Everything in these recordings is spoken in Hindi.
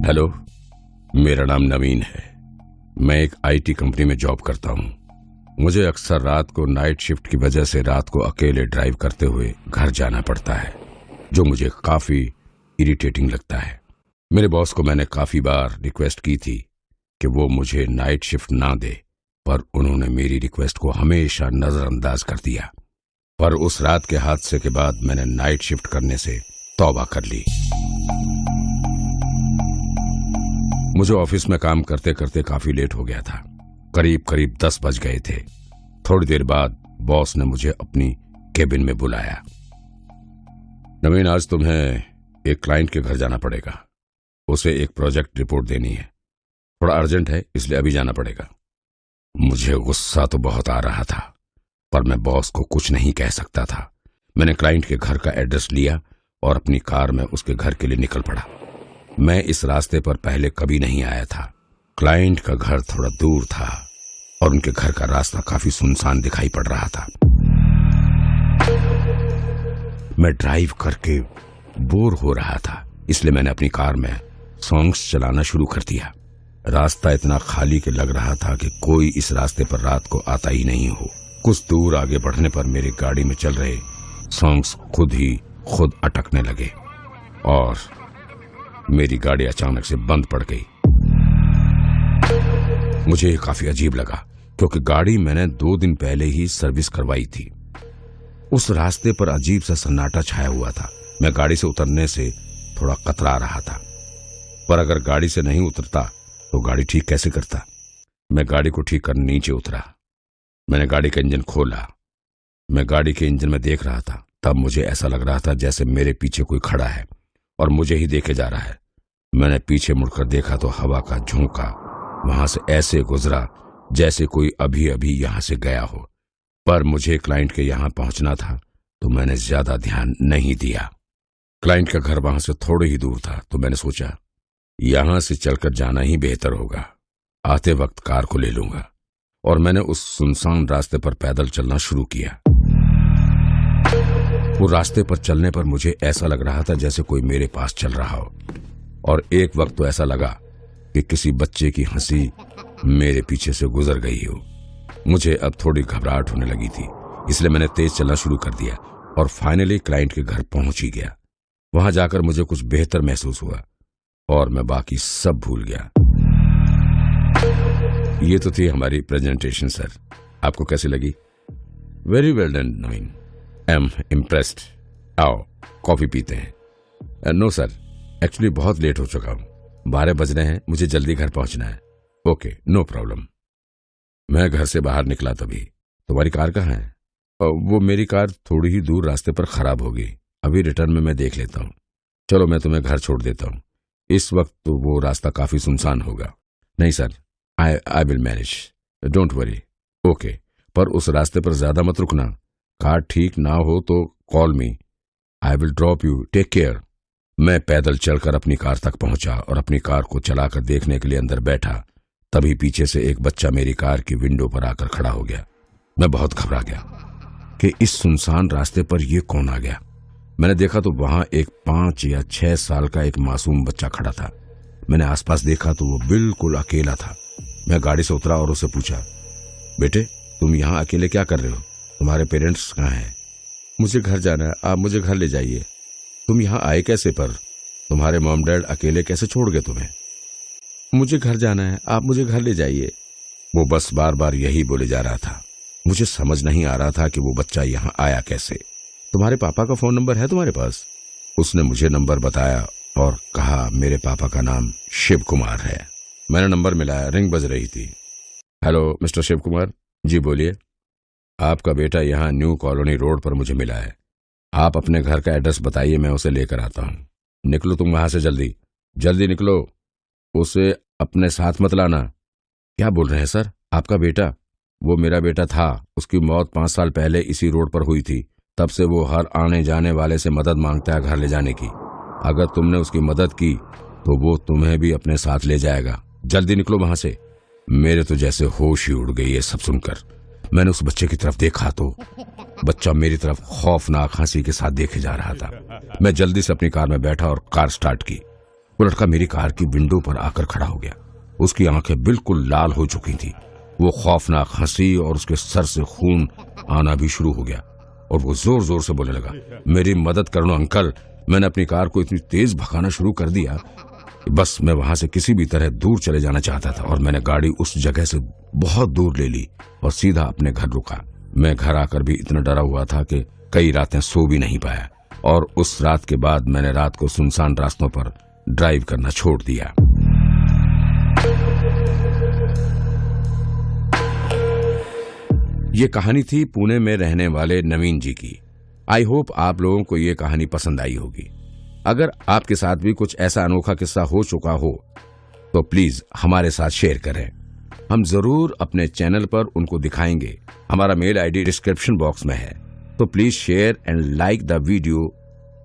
हेलो, मेरा नाम नवीन है। मैं एक आईटी कंपनी में जॉब करता हूँ। मुझे अक्सर रात को नाइट शिफ्ट की वजह से रात को अकेले ड्राइव करते हुए घर जाना पड़ता है, जो मुझे काफी इरिटेटिंग लगता है। मेरे बॉस को मैंने काफी बार रिक्वेस्ट की थी कि वो मुझे नाइट शिफ्ट ना दे, पर उन्होंने मेरी रिक्वेस्ट को हमेशा नजरअंदाज कर दिया। पर उस रात के हादसे के बाद मैंने नाइट शिफ्ट करने से तौबा कर ली। मुझे ऑफिस में काम करते करते काफी लेट हो गया था। करीब करीब 10 बज गए थे। थोड़ी देर बाद बॉस ने मुझे अपनी केबिन में बुलाया। नवीन, आज तुम्हें एक क्लाइंट के घर जाना पड़ेगा। उसे एक प्रोजेक्ट रिपोर्ट देनी है। थोड़ा अर्जेंट है, इसलिए अभी जाना पड़ेगा। मुझे गुस्सा तो बहुत आ रहा था, पर मैं बॉस को कुछ नहीं कह सकता था। मैंने क्लाइंट के घर का एड्रेस लिया और अपनी कार में उसके घर के लिए निकल पड़ा। मैं इस रास्ते पर पहले कभी नहीं आया था। क्लाइंट का घर थोड़ा दूर था और उनके घर का रास्ता काफी सुनसान दिखाई पड़ रहा था। मैं ड्राइव करके बोर हो रहा था, इसलिए मैंने अपनी कार में सॉन्ग्स चलाना शुरू कर दिया। रास्ता इतना खाली के लग रहा था कि कोई इस रास्ते पर रात को आता ही नहीं हो। कुछ दूर आगे बढ़ने पर मेरी गाड़ी में चल रहे सॉन्ग्स खुद अटकने लगे और मेरी गाड़ी अचानक से बंद पड़ गई। मुझे ये काफी अजीब लगा, क्योंकि गाड़ी मैंने 2 दिन पहले ही सर्विस करवाई थी। उस रास्ते पर अजीब सा सन्नाटा छाया हुआ था। मैं गाड़ी से उतरने से थोड़ा कतरा रहा था, पर अगर गाड़ी से नहीं उतरता तो गाड़ी ठीक कैसे करता। मैं गाड़ी को ठीक करने नीचे उतरा। मैंने गाड़ी का इंजन खोला। मैं गाड़ी के इंजन में देख रहा था। तब मुझे ऐसा लग रहा था जैसे मेरे पीछे कोई खड़ा है और मुझे ही देखे जा रहा है। मैंने पीछे मुड़कर देखा तो हवा का झोंका वहां से ऐसे गुजरा जैसे कोई अभी अभी यहां से गया हो। पर मुझे क्लाइंट के यहां पहुंचना था, तो मैंने ज्यादा ध्यान नहीं दिया। क्लाइंट का घर वहां से थोड़े ही दूर था, तो मैंने सोचा यहां से चलकर जाना ही बेहतर होगा। आते वक्त कार को ले लूंगा। और मैंने उस सुनसान रास्ते पर पैदल चलना शुरू किया। वो रास्ते पर चलने पर मुझे ऐसा लग रहा था जैसे कोई मेरे पास चल रहा हो, और एक वक्त तो ऐसा लगा कि किसी बच्चे की हंसी मेरे पीछे से गुजर गई हो। मुझे अब थोड़ी घबराहट होने लगी थी, इसलिए मैंने तेज चलना शुरू कर दिया और फाइनली क्लाइंट के घर पहुंच ही गया। वहां जाकर मुझे कुछ बेहतर महसूस हुआ और मैं बाकी सब भूल गया। ये तो थी हमारी प्रेजेंटेशन सर। आपको कैसी लगी? Very well done Naveen, I am impressed. आओ कॉफी पीते हैं। नो सर, एक्चुअली बहुत लेट हो चुका हूं। 12 बज रहे हैं, मुझे जल्दी घर पहुंचना है। Okay, no problem. मैं घर से बाहर निकला तभी तुम्हारी कार कहाँ है? वो मेरी कार थोड़ी ही दूर रास्ते पर खराब हो गई। अभी रिटर्न में मैं देख लेता हूँ। चलो मैं तुम्हें घर छोड़ देता हूँ। इस वक्त तो वो रास्ता काफी सुनसान होगा। नहीं sir, I will manage, don't worry. Okay, पर उस रास्ते पर ज्यादा मत रुकना। कार ठीक ना हो तो call me, I will drop you, take care. मैं पैदल चलकर अपनी कार तक पहुंचा और अपनी कार को चलाकर देखने के लिए अंदर बैठा। तभी पीछे से एक बच्चा मेरी कार की विंडो पर आकर खड़ा हो गया। मैं बहुत घबरा गया कि इस सुनसान रास्ते पर यह कौन आ गया। मैंने देखा तो वहां एक 5 या 6 साल का एक मासूम बच्चा खड़ा था। मैंने आसपास देखा तो वो बिल्कुल अकेला था। मैं गाड़ी से उतरा और उससे पूछा, बेटे तुम यहाँ अकेले क्या कर रहे हो? तुम्हारे पेरेंट्स कहाँ हैं? मुझे घर जाना है, आप मुझे घर ले जाइए। तुम यहाँ आए कैसे? पर तुम्हारे मॉम डैड अकेले कैसे छोड़ गए तुम्हें? मुझे घर जाना है, आप मुझे घर ले जाइए। वो बस बार बार यही बोले जा रहा था। मुझे समझ नहीं आ रहा था कि वो बच्चा यहाँ आया कैसे। तुम्हारे पापा का फोन नंबर है तुम्हारे पास? उसने मुझे नंबर बताया और कहा मेरे पापा का नाम शिव कुमार है। मैंने नंबर मिलाया, रिंग बज रही थी। Hello mister Shiv Kumar. जी बोलिए। आपका बेटा यहाँ न्यू कॉलोनी रोड पर मुझे मिला है। आप अपने घर का एड्रेस बताइए, मैं उसे लेकर आता हूँ। निकलो तुम वहां से, जल्दी जल्दी निकलो। उसे अपने साथ मत लाना। क्या बोल रहे हैं सर? आपका बेटा? वो मेरा बेटा था। उसकी मौत 5 साल पहले इसी रोड पर हुई थी। तब से वो हर आने जाने वाले से मदद मांगता है घर ले जाने की। अगर तुमने उसकी मदद की तो वो तुम्हें भी अपने साथ ले जाएगा। जल्दी निकलो वहां से। मेरे तो जैसे होश ही उड़ गई ये सब सुनकर। मैंने उस बच्चे की तरफ देखा तो बच्चा मेरी तरफ खौफनाक हंसी के साथ देखे जा रहा था। मैं जल्दी से अपनी कार में बैठा और कार स्टार्ट की। वो लड़का मेरी कार की विंडो पर आकर खड़ा हो गया। उसकी आंखें बिल्कुल लाल हो चुकी थी। वो खौफनाक हंसी और उसके सर से खून आना भी शुरू हो गया और वो जोर जोर से बोलने लगा, मेरी मदद करो अंकल। मैंने अपनी कार को इतनी तेज भगाना शुरू कर दिया, बस मैं वहां से किसी भी तरह दूर चले जाना चाहता था और मैंने गाड़ी उस जगह से बहुत दूर ले ली और सीधा अपने घर रुका। मैं घर आकर भी इतना डरा हुआ था कि कई रातें सो भी नहीं पाया और उस रात के बाद मैंने रात को सुनसान रास्तों पर ड्राइव करना छोड़ दिया। ये कहानी थी पुणे में रहने वाले नवीन जी की। आई होप आप लोगों को ये कहानी पसंद आई होगी। अगर आपके साथ भी कुछ ऐसा अनोखा किस्सा हो चुका हो तो प्लीज हमारे साथ शेयर करें। हम जरूर अपने चैनल पर उनको दिखाएंगे। हमारा मेल आईडी डिस्क्रिप्शन बॉक्स में है, तो please share and like the video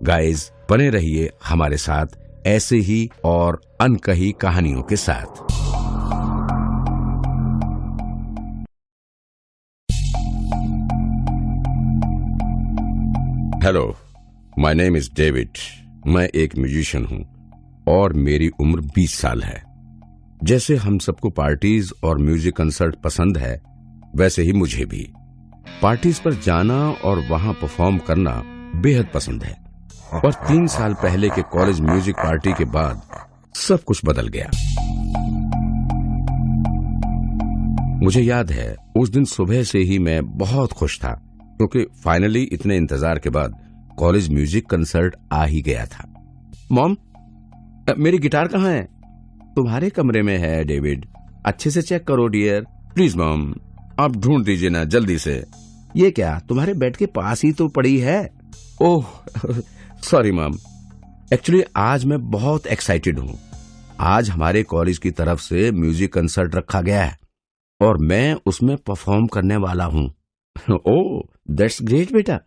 guys. बने रहिए हमारे साथ ऐसे ही और अनकही कहानियों के साथ। Hello, my name is David. मैं एक म्यूजिशियन हूँ और मेरी उम्र 20 साल है। जैसे हम सबको पार्टीज और म्यूजिक कंसर्ट पसंद है, वैसे ही मुझे भी पार्टीज पर जाना और वहां परफॉर्म करना बेहद पसंद है। और 3 साल पहले के कॉलेज म्यूजिक पार्टी के बाद सब कुछ बदल गया। मुझे याद है उस दिन सुबह से ही मैं बहुत खुश था क्योंकि फाइनली इतने इंतजार के बाद कॉलेज म्यूजिक कंसर्ट आ ही गया था। मॉम, मेरी गिटार कहाँ है? तुम्हारे कमरे में है डेविड, अच्छे से चेक करो डियर। प्लीज मॉम, आप ढूंढ दीजिए ना जल्दी से। ये क्या, तुम्हारे बेड के पास ही तो पड़ी है। ओह सॉरी मॉम, एक्चुअली आज मैं बहुत एक्साइटेड हूँ। आज हमारे कॉलेज की तरफ से म्यूजिक कंसर्ट रखा गया है और मैं उसमें परफॉर्म करने वाला हूँ। ओह दैट्स ग्रेट बेटा।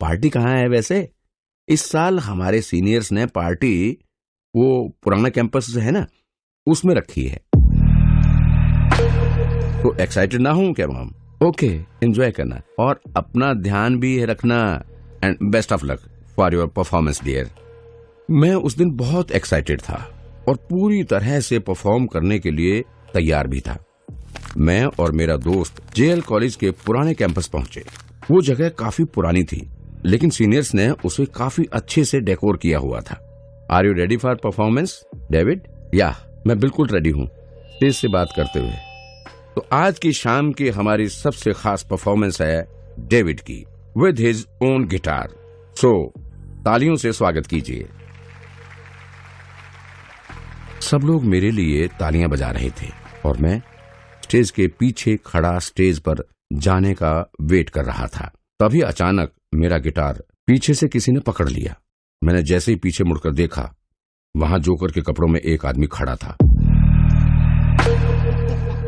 पार्टी कहाँ है वैसे? इस साल हमारे सीनियर्स ने पार्टी वो पुराना कैंपस है ना, उसमें रखी है। तो एक्साइटेड ना हूँ क्या मॉम? ओके, एंजॉय करना और अपना ध्यान भी रखना and best of luck for your performance dear. मैं उस दिन बहुत एक्साइटेड था और पूरी तरह से परफॉर्म करने के लिए तैयार भी था। मैं और मेरा दोस्त जेएल कॉलेज के पुराने कैंपस पहुंचे। वो जगह काफी पुरानी थी, लेकिन सीनियर्स ने उसे काफी अच्छे से डेकोर किया हुआ था। Are you ready for performance David? Yeah, मैं बिल्कुल रेडी हूँ, स्टेज से बात करते हुए। तो आज की शाम की हमारी सबसे खास परफॉर्मेंस है डेविड की विद हिज ओन गिटार। सो तालियों से स्वागत कीजिए। सब लोग मेरे लिए तालियां बजा रहे थे और मैं स्टेज के पीछे खड़ा स्टेज पर जाने का वेट कर रहा था। तभी अचानक मेरा गिटार पीछे से किसी ने पकड़ लिया। मैंने जैसे ही पीछे मुड़कर देखा, वहां जोकर के कपड़ों में एक आदमी खड़ा था।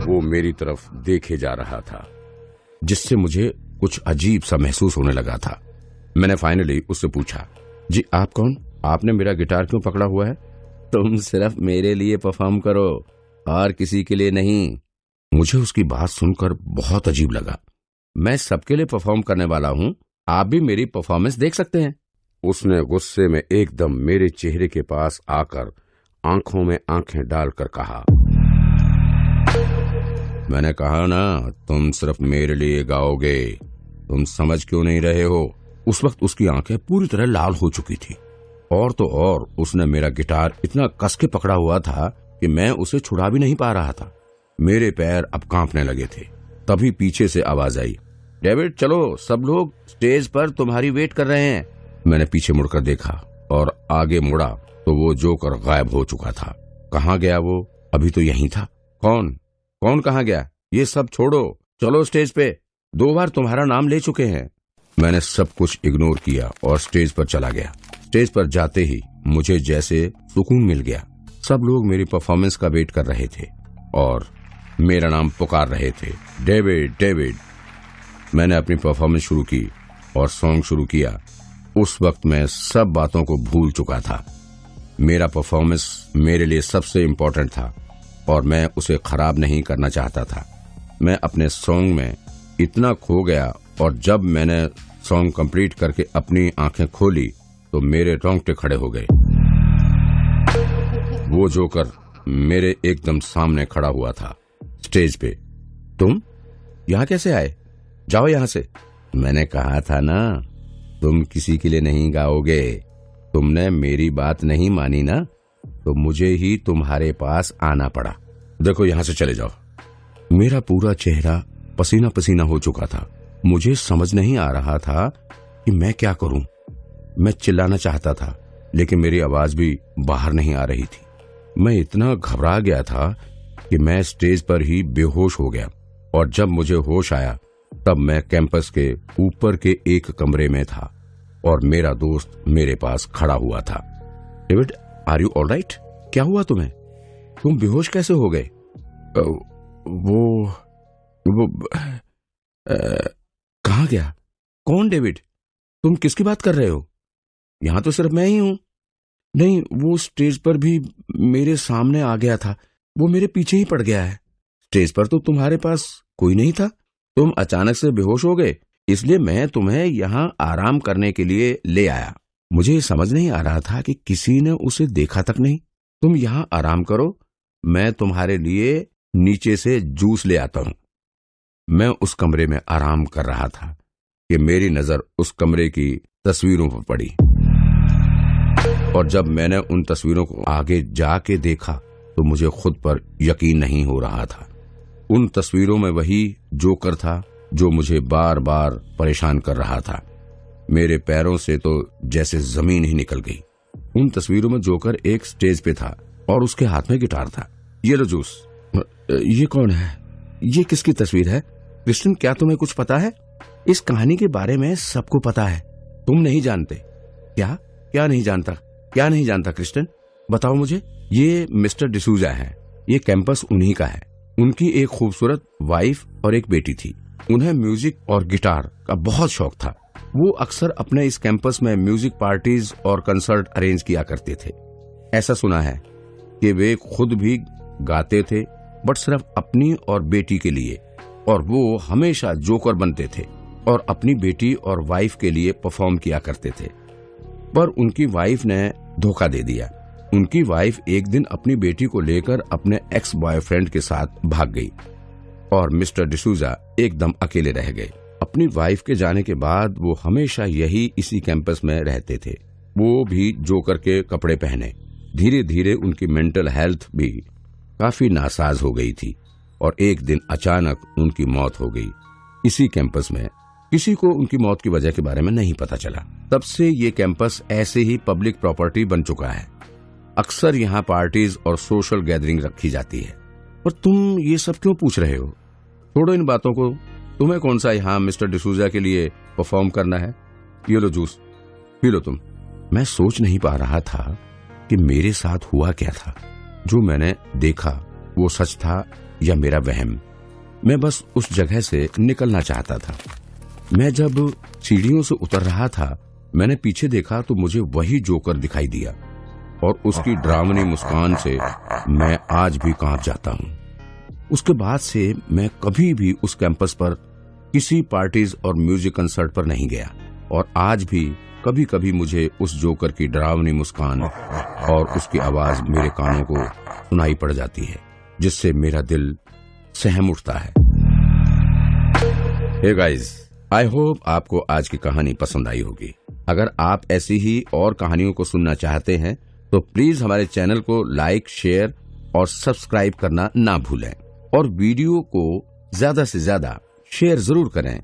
वो मेरी तरफ देखे जा रहा था, जिससे मुझे कुछ अजीब सा महसूस होने लगा था। मैंने फाइनली उससे पूछा, जी आप कौन? आपने मेरा गिटार क्यों पकड़ा हुआ है? तुम सिर्फ मेरे लिए परफॉर्म करो और किसी के लिए नहीं। मुझे उसकी बात सुनकर बहुत अजीब लगा। मैं सबके लिए परफॉर्म करने वाला हूँ, आप भी मेरी परफॉर्मेंस देख सकते हैं। उसने गुस्से में एकदम मेरे चेहरे के पास आकर आंखों में आंखें डालकर कहा, मैंने कहा ना तुम सिर्फ मेरे लिए गाओगे, तुम समझ क्यों नहीं रहे हो? उस वक्त उसकी आंखें पूरी तरह लाल हो चुकी थी और तो और उसने मेरा गिटार इतना कस के पकड़ा हुआ था कि मैं उसे छुड़ा भी नहीं पा रहा था। मेरे पैर अब कांपने लगे थे। तभी पीछे से आवाज आई, डेविड चलो, सब लोग स्टेज पर तुम्हारी वेट कर रहे हैं। मैंने पीछे मुड़कर देखा और आगे मुड़ा तो वो जोकर गायब हो चुका था। कहाँ गया वो? अभी तो यहीं था। कौन कहाँ गया? ये सब छोड़ो, चलो स्टेज पे, 2 बार तुम्हारा नाम ले चुके हैं। मैंने सब कुछ इग्नोर किया और स्टेज पर चला गया। स्टेज पर जाते ही मुझे जैसे सुकून मिल गया। सब लोग मेरी परफॉर्मेंस का वेट कर रहे थे और मेरा नाम पुकार रहे थे, डेविड डेविड। मैंने अपनी परफॉर्मेंस शुरू की और सॉन्ग शुरू किया। उस वक्त मैं सब बातों को भूल चुका था। मेरा परफॉर्मेंस मेरे लिए सबसे इम्पोर्टेंट था और मैं उसे खराब नहीं करना चाहता था। मैं अपने सॉन्ग में इतना खो गया और जब मैंने सॉन्ग कंप्लीट करके अपनी आंखें खोली तो मेरे रोंगटे खड़े हो गए। वो जोकर मेरे एकदम सामने खड़ा हुआ था स्टेज पे। तुम यहाँ कैसे आए? जाओ यहाँ से। मैंने कहा था ना, तुम किसी के लिए नहीं गाओगे। तुमने मेरी बात नहीं मानी ना, तो मुझे ही तुम्हारे पास आना पड़ा। देखो यहाँ से चले जाओ। मेरा पूरा चेहरा पसीना पसीना हो चुका था। मुझे समझ नहीं आ रहा था कि मैं क्या करूं। मैं चिल्लाना चाहता था, लेकिन मेरी आवाज भी बाहर नहीं आ रही थी। मैं इतना घबरा गया था कि मैं स्टेज पर ही बेहोश हो गया, और जब मुझे होश आया तब मैं कैंपस के ऊपर के एक कमरे में था और मेरा दोस्त मेरे पास खड़ा हुआ था। David, are you alright? क्या हुआ तुम्हें? तुम बेहोश कैसे हो गए? वो कहाँ गया? कौन डेविड? तुम किसकी बात कर रहे हो? यहाँ तो सिर्फ मैं ही हूँ। नहीं, वो स्टेज पर भी मेरे सामने आ गया था। वो मेरे पीछे ही पड़ गया है। स्टेज पर तो तुम्हारे पास कोई नहीं था। तुम अचानक से बेहोश हो गए, इसलिए मैं तुम्हें यहाँ आराम करने के लिए ले आया। मुझे समझ नहीं आ रहा था कि किसी ने उसे देखा तक नहीं। तुम यहाँ आराम करो, मैं तुम्हारे लिए नीचे से जूस ले आता हूँ। मैं उस कमरे में आराम कर रहा था कि मेरी नजर उस कमरे की तस्वीरों पर पड़ी, और जब मैंने उन तस्वीरों को आगे जाके देखा तो मुझे खुद पर यकीन नहीं हो रहा था। उन तस्वीरों में वही जोकर था जो मुझे बार बार परेशान कर रहा था। मेरे पैरों से तो जैसे जमीन ही निकल गई। उन तस्वीरों में जोकर एक स्टेज पे था और उसके हाथ में गिटार था। ये लो जूस। ये कौन है? ये किसकी तस्वीर है? क्रिस्टिन, क्या तुम्हें कुछ पता है? इस कहानी के बारे में सबको पता है, तुम नहीं जानते। क्या? क्या नहीं जानता? क्या नहीं जानता क्रिस्टिन? बताओ मुझे। ये मिस्टर डिसूजा हैं। ये कैंपस उन्हीं का है। उनकी एक खूबसूरत वाइफ और एक बेटी थी। उन्हें म्यूजिक और गिटार का बहुत शौक था। वो अक्सर अपने इस कैंपस में म्यूजिक पार्टीज और कंसर्ट अरेंज किया करते थे। ऐसा सुना है कि वे खुद भी गाते थे, बट सिर्फ अपनी और बेटी के लिए, और वो हमेशा जोकर बनते थे और अपनी बेटी और वाइफ के लिए परफॉर्म किया करते थे। पर उनकी वाइफ ने धोखा दे दिया। उनकी वाइफ एक दिन अपनी बेटी को लेकर अपने एक्स बॉयफ्रेंड के साथ भाग गई और मिस्टर डिसूजा एकदम अकेले रह गए। अपनी वाइफ के जाने के बाद वो हमेशा इसी कैंपस में रहते थे। वो भी जोकर के कपड़े पहने। धीरे धीरे उनकी मेंटल हेल्थ भी काफी नासाज हो गई थी और एक दिन अचानक उनकी मौत हो गई इसी कैंपस में। किसी को उनकी मौत की वजह के बारे में नहीं पता चला। तब से ये कैंपस ऐसे ही पब्लिक प्रॉपर्टी बन चुका है। अक्सर यहाँ पार्टीज और सोशल गैदरिंग रखी जाती है। पर तुम ये सब क्यों पूछ रहे हो? छोड़ो इन बातों को। तुम्हें कौन सा यहाँ मिस्टर डिसूजा के लिए परफॉर्म करना है? ये लो जूस, पी लो तुम। मैं सोच नहीं पा रहा था कि मेरे साथ हुआ क्या था। जो मैंने देखा वो सच था या मेरा वहम। मैं बस उस जगह से निकलना चाहता था। मैं जब सीढ़ियों से उतर रहा था, मैंने पीछे देखा तो मुझे वही जोकर दिखाई दिया, और उसकी डरावनी मुस्कान से मैं आज भी कांप जाता हूँ। उसके बाद से मैं कभी भी उस कैंपस पर किसी पार्टीज और म्यूजिक कंसर्ट पर नहीं गया, और आज भी कभी कभी मुझे उस जोकर की डरावनी मुस्कान और उसकी आवाज मेरे कानों को सुनाई पड़ जाती है, जिससे मेरा दिल सहम उठता है। हे गाइस, आई होप आपको आज की कहानी पसंद आई होगी। अगर आप ऐसी ही और कहानियों को सुनना चाहते हैं तो प्लीज हमारे चैनल को लाइक, शेयर और सब्सक्राइब करना ना भूलें, और वीडियो को ज्यादा से ज्यादा शेयर जरूर करें